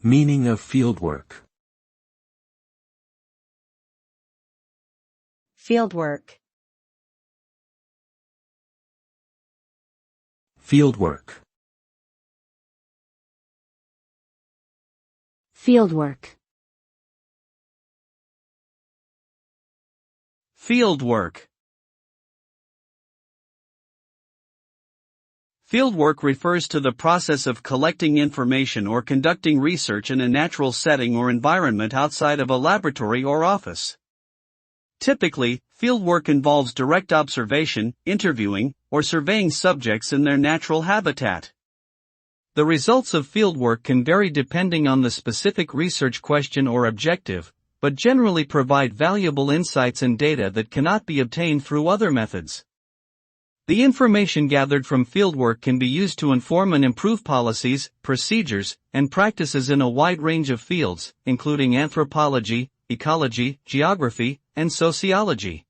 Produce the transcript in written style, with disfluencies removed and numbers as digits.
Meaning of fieldwork. Fieldwork. Fieldwork. Fieldwork. Fieldwork. Fieldwork refers to the process of collecting information or conducting research in a natural setting or environment outside of a laboratory or office. Typically, fieldwork involves direct observation, interviewing, or surveying subjects in their natural habitat. The results of fieldwork can vary depending on the specific research question or objective, but generally provide valuable insights and data that cannot be obtained through other methods. The information gathered from fieldwork can be used to inform and improve policies, procedures, and practices in a wide range of fields, including anthropology, ecology, geography, and sociology.